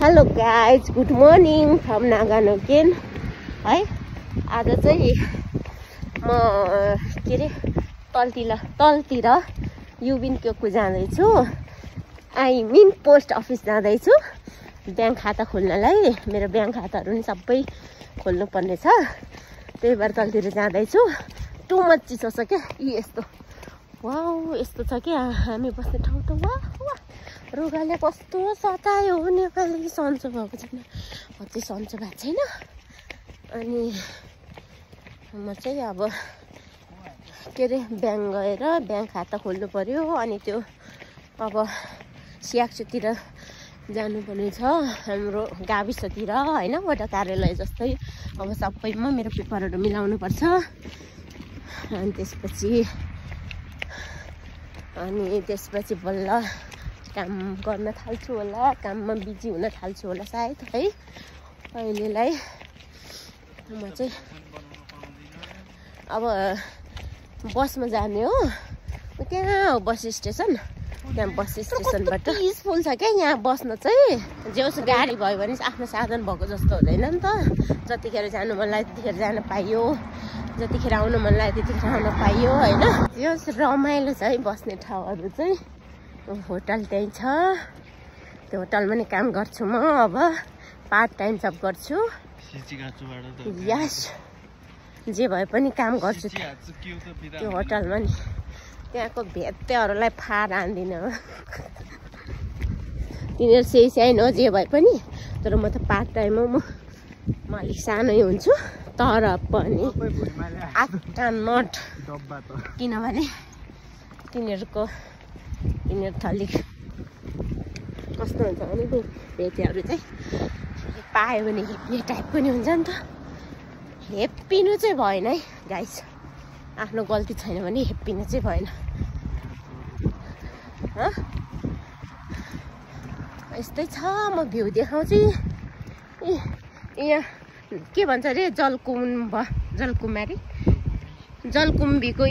Hello guys, good morning from नागानोकेन है। आज चाहिँ म के अरे तलतिर युबिनको जाँदैछु। आई मिन पोस्ट अफिस जाँदैछु ब्याङ्क खाता खोल्नलाई। मेरो ब्याङ्क खाताहरू नि सबै खोल्नुपर्ने छ, त्यही भएर तलतिर जाँदैछु। टु मच चिसो छ क्या। यस्तो वाउ यस्तो छ क्या हामी बस्ने ठाउँ त। वाह वाह, रुगाले कस्तो सतायो नेपाली सन्चो भएको छैन, अझै सन्चो भएको छैन। अनि म चाहिँ अब के अरे ब्याङ्क गएर ब्याङ्क खाता खोल्नु पर्यो। अनि त्यो अब सियाक्सोतिर जानुपर्ने छ, हाम्रो गाविसतिर होइन, वडा कार्यालय जस्तै। अब सबैमा मेरो पेपरहरू मिलाउनु पर्छ। अनि त्यसपछि बल्ल काम गर्न थाल्छु होला, काममा बिजी हुन थाल्छु होला सायद है। अहिलेलाई म चाहिँ अब बसमा जाने हो। त्यहाँ हो बस स्टेसन, त्यहाँ बस स्टेसनबाट पिसफुल छ क्या यहाँ बस्न चाहिँ। जेउस गाडी भयो भने आफ्नो साधन भएको जस्तो हुँदैन नि त। जतिखेर जानु मन लाग्यो त्यतिखेर जान पाइयो, जतिखेर आउनु मन लाग्यो त्यतिखेर आउन पाइयो होइन। जेउस रमाइलो छ है बस्ने ठाउँहरू चाहिँ। होटल त्यहीँ छ, त्यो होटलमा नि काम गर्छु म। अब पार्ट टाइम जब गर्छु। यस, जे भए पनि काम गर्छु त्यो होटलमा नि। त्यहाँको भेत्तेहरूलाई फार हान्दिनँ, तिनीहरू सेन हो जे भए पनि। तर म त पार्ट टाइम हो, म अलिक सानै हुन्छु तर पनि आफ्टर नट, किनभने तिनीहरू त अलिक कस्तो हुन्छ भने भेटेहरू चाहिँ पायो भने हेप्ने टाइप पनि हुन्छ नि त। हेप्पिनु चाहिँ भएन है गाइस, आफ्नो गल्ती छैन भने हेप्पिनु चाहिँ भएन। यस्तै छ। म भ्यू देखाउँछु। यहाँ के भन्छ अरे जलकुम्बीको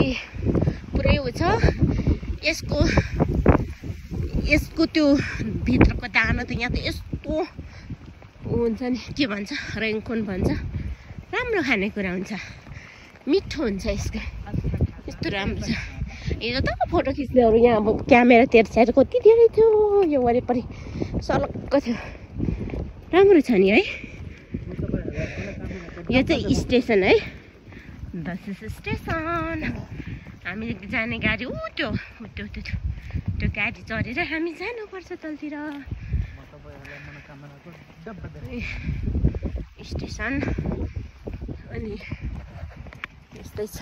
पुरै उ छ। यसको त्यो भित्रको दाना त यहाँ त यस्तो हुन्छ नि, के भन्छ रेङ्कोन भन्छ। राम्रो खानेकुरा हुन्छ, मिठो हुन्छ यसको, यस्तो राम्रो छ। हिजो त फोटो खिच्नेहरू यहाँ अब क्यामेरा तेर्स्याएर कति धेरै थियो, यो वरिपरि सलक्क थियो। राम्रो छ नि है। यो चाहिँ स्टेसन है, बस स्टेसन। हामी जाने गाडी त्यो गाडी चढेर हामी जानुपर्छ तलतिर स्टेसन। अनि यस्तै छ।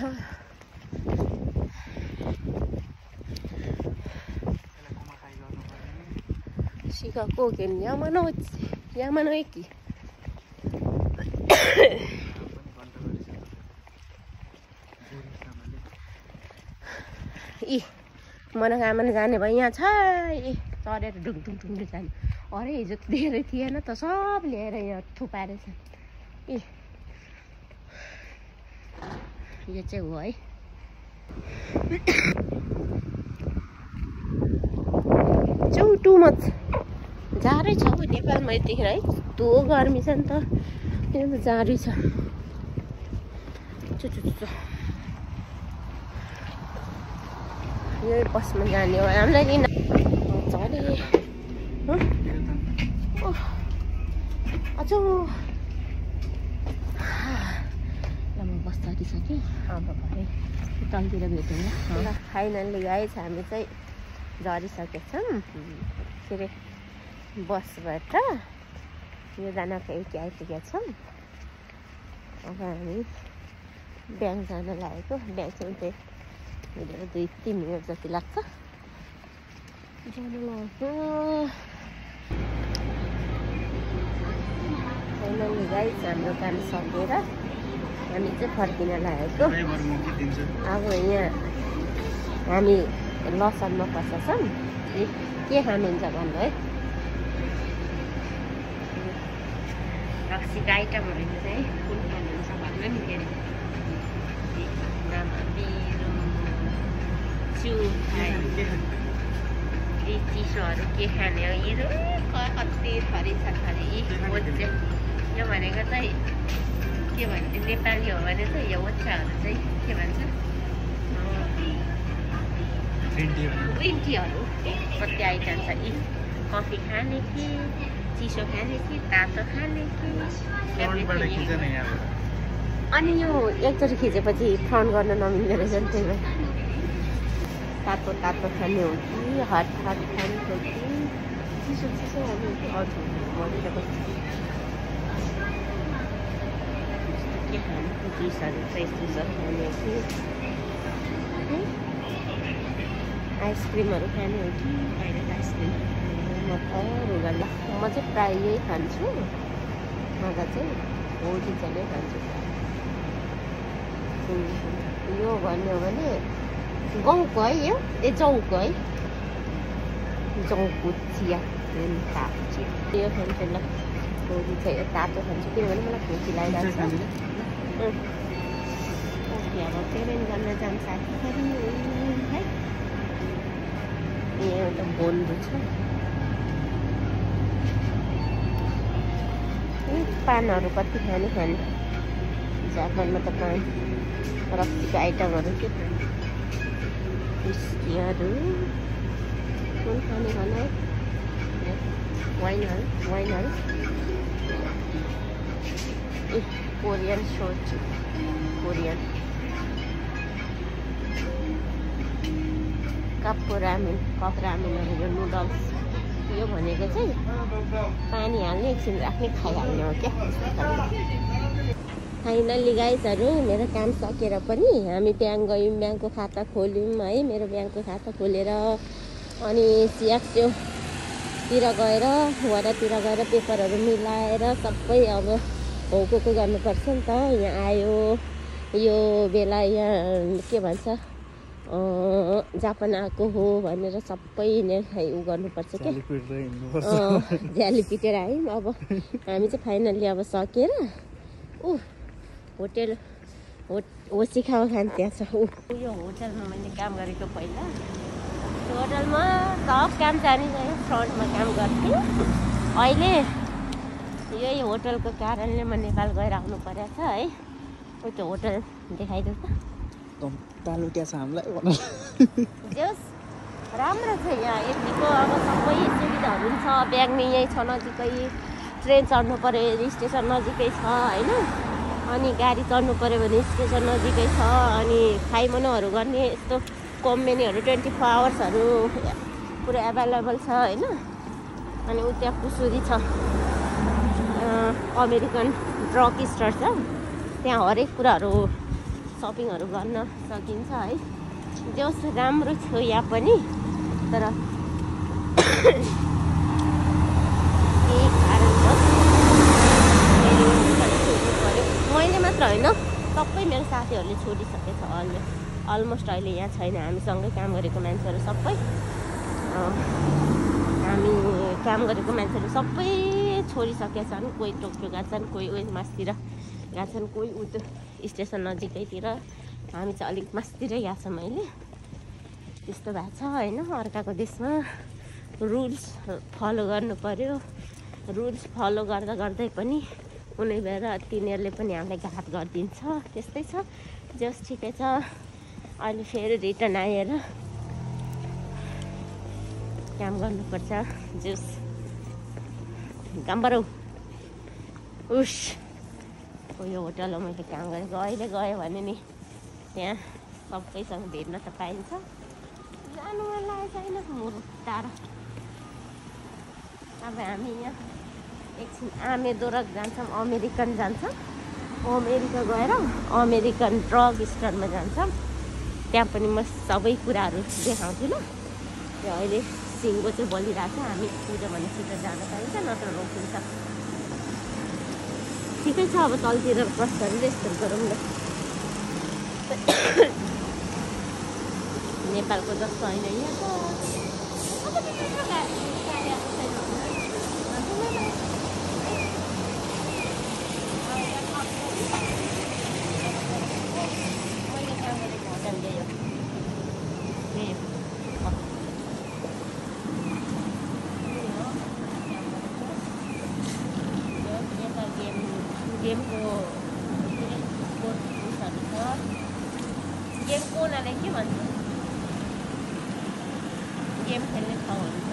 सिकाको के यामानो एकी मनोकामना जाने भयो। यहाँ छ चढेर ढुङढुङ जाने। अरे हिजो त धेरै थिएन त, सब ल्याएर यहाँ थुपाएर छ। यो चाहिँ हो है। टु मच जाडै छ नेपालमा यतिखेर है। कस्तो गर्मी छ नि त, यहाँ त जाडै छ। यही बसमा जाने हो हामीलाई। झरे अझ म बस चढिसकेँ। अब भरे तलतिर भेटौँ ल। फाइनल्ली गाइस हामी चाहिँ झरिसकेछौँ के अरे बसबाट। योजनाको एकी आइपुगेका छौँ। अब हामी ब्याङ्क जान लागेको। ब्याङ्क चाहिँ त्यही 2-3 मिनट जति लाग्छ जानु लागेको। फाइनल्ली गाइस हाम्रो काम सकेर हामी चाहिँ फर्किन लागेको। अब यहाँ हामी लसनमा पस्छौँ। के खानुहुन्छ भन्नु है। रक्सीको आइटमहरू चाहिँ कुन खानुहुन्छ भन्नु नि। फेरि चिसोहरू के खाने हो। कति थरी छ थरी। ओछ्या यो भनेको चाहिँ के भन्छ नेपाली हो भने चाहिँ यो ओछ्याहरू चाहिँ के भन्छ ग्रिन टीहरू कति आइटम छ यी कफी खाने कि चिसो खाने कि तातो खाने कि अनि यो एकचोटि खिचेपछि फ्रन्ट गर्न नमिल्दो रहेछ नि त्यही भएर तातो तातो खाने हो कि हट हट खाने हो कि चिसो चिसो खाने हो कि मजाको के खाने जुसहरू फ्रेस जुसहरू खाने हो कि आइसक्रिमहरू खाने हो कि बाहिरको आइसक्रिम म त रुगाला म चाहिँ प्रायः यही खान्छु मगा चाहिँ होली चाहिँ खान्छु यो भन्ने हो भने गाउँको है यो ए जौको है जौको चिया तातो चिया यो खान्छु ल होली चाहिँ तातो खान्छु किनभने मलाई खुसी लागिरहेको छ ओके अब पेरेन्ट गर्न जान्छ है यहाँ एउटा बोन्डो छ पानहरू कति खाने जापानमा त पान रक्सीको आइटमहरू के खाने विस्कीहरू कुन खाने भन वाइनहरू ए कोरियन सोचु कोरियन कप रामेनहरू यो नुडल्स यो भनेको चाहिँ पानी हाल्ने एकछिन राख्ने खाइहाल्ने हो क्या फाइनल्ली गाइजहरू मेरो काम सकेर पनि हामी ब्याङ्क गयौँ ब्याङ्कको खाता खोल्यौँ है मेरो ब्याङ्कको खाता खोलेर अनि सिएक्सओतिर गएर वडातिर गएर पेपरहरू मिलाएर सबै अब हौको गर्नुपर्छ नि त यहाँ आयो यो बेला यहाँ के भन्छ जापान आएको हो भनेर सबै नै उ गर्नुपर्छ क्या झ्याली पिटेर आयौँ अब हामी चाहिँ फाइनल्ली अब सकेर होटेल होसी खाऊ खान त्यहाँ छ यो होटलमा मैले काम गरेको पहिला होटलमा सब काम जानी गयो फ्रन्टमा काम गर्थेँ अहिले यही होटलको कारणले म नेपाल गएर आउनु परेको छ है त्यो होटल देखाइदेऊ त तालुट्या छ हामीलाई राम्रो छ यहाँ यतिको अब सबै सुविधाहरू पनि छ ब्याङ्क नि यहीँ छ नजिकै ट्रेन चढ्नु पऱ्यो स्टेसन नजिकै छ होइन अनि गाडी चढ्नु पऱ्यो भने स्टेसन नजिकै छ अनि खाइमनोहरू गर्ने यस्तो कम्पनीहरू 24 आवर्सहरू पुरा एभाइलेबल छ होइन अनि उ त्यहाँ कुसुरी छ अमेरिकन ड्रग स्टोर छ त्यहाँ हरेक कुराहरू सपिङहरू गर्न सकिन्छ है जस राम्रो छ यहाँ पनि तर केही कारणवश मैले मात्र होइन सबै मेरो साथीहरूले छोडिसकेछ अलमोस्ट अहिले यहाँ छैन हामीसँगै काम गरेको मान्छेहरू सबै हामी काम गरेको मान्छेहरू सबै छोडिसकेका छन् कोही टोकियो गएको छन् कोही उयो मासतिर गएको छन् कोही उतो स्टेसन नजिकैतिर हामी चाहिँ अलिक मासतिर गएको छ मैले त्यस्तो भएको छ होइन अर्काको देशमा रुल्स फलो गर्नु पर्यो रुल्स फलो गर्दा गर्दै पनि कुनै बेला तिनीहरूले पनि हामीलाई घात गरिदिन्छ त्यस्तै छ जस ठिकै छ अहिले फेरि रिटर्न आएर काम गर्नुपर्छ जस काम गरौँ उस यो होटल हो मैले काम गरेको अहिले गयो भने नि त्यहाँ सबैसँग भेट्न त पाइन्छ जानु मन लागेको छैन मुरु टाढो अब हामी यहाँ एकछिन आमेदोरक जान्छौँ अमेरिकन जान्छौँ अमेरिका गएर अमेरिकन ड्रग स्टोरमा जान्छौँ त्यहाँ पनि म सबै कुराहरू देखाउँछु ल त्यो अहिले सिङ्गो चाहिँ बोलिरहेको छ हामी छिटो भने छिटो जान पाइन्छ नत्र रोकिन्छ ठिकै छ अब तलतिर बस्दाखेरि रेस्ट गरौँ न नेपालको जस्तो होइन यहाँ गेमको बोर्डहरू छ गेमको उनीहरूले के भन्छ गेम खेल्ने ठाउँहरू छ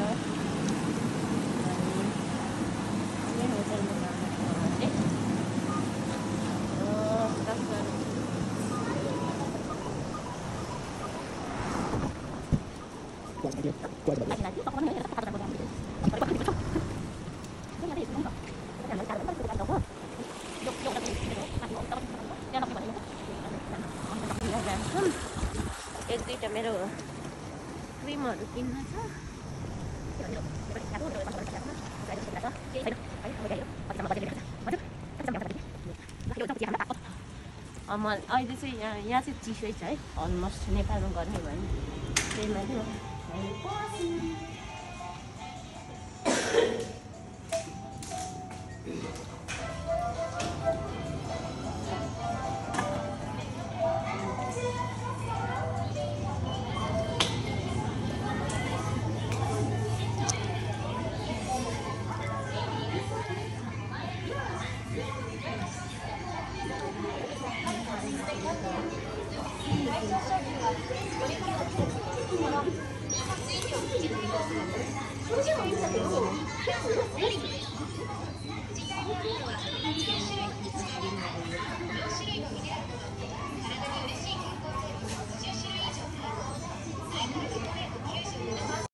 अनि होटलमा जानु एक दुईवटा मेरो क्रिमहरू किन्न छ अहिले चाहिँ यहाँ चाहिँ चिसै छ है अलमोस्ट नेपालमा गर्ने भयो नि त्यही माथि